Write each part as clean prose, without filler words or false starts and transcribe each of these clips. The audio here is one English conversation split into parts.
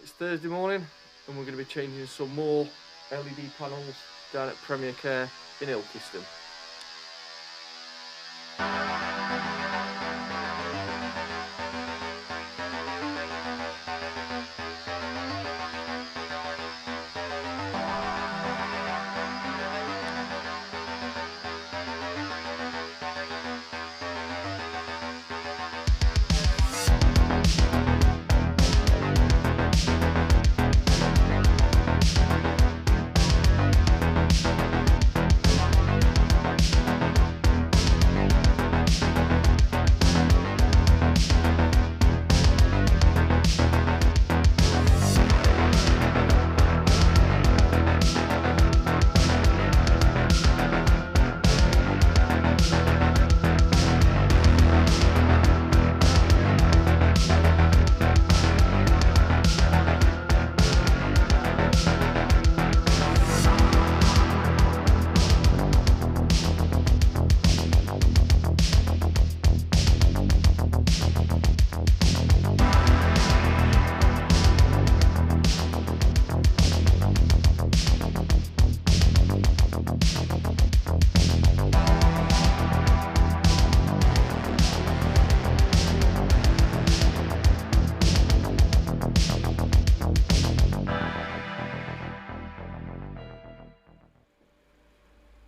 It's Thursday morning and we're going to be changing some more LED panels down at Premier Care in Ilkeston.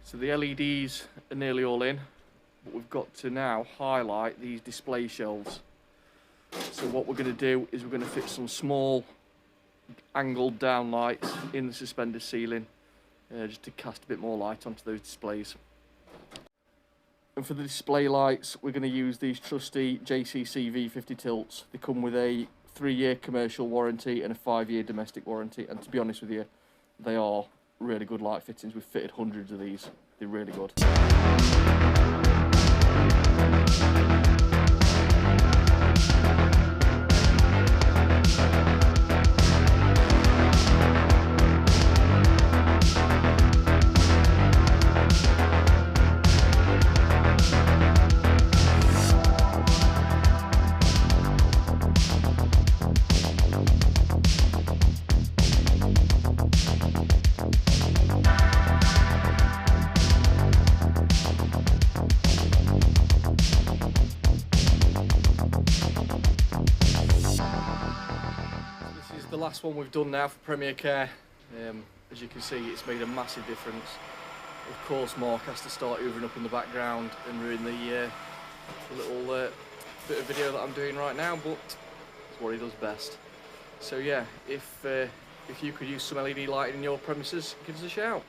So the LEDs are nearly all in, but we've got to now highlight these display shelves. So what we're going to do is we're going to fit some small angled down lights in the suspended ceiling, just to cast a bit more light onto those displays. And for the display lights, we're going to use these trusty JCC V50 Tilts. They come with a 3-year commercial warranty and a 5-year domestic warranty, and to be honest with you, they are really good light fittings. We've fitted hundreds of these. They're really good. The last one we've done now for Premier Care. As you can see, it's made a massive difference. Of course, Mark has to start hoovering up in the background and ruin the little bit of video that I'm doing right now, but it's what he does best. So yeah, if you could use some LED lighting in your premises, give us a shout.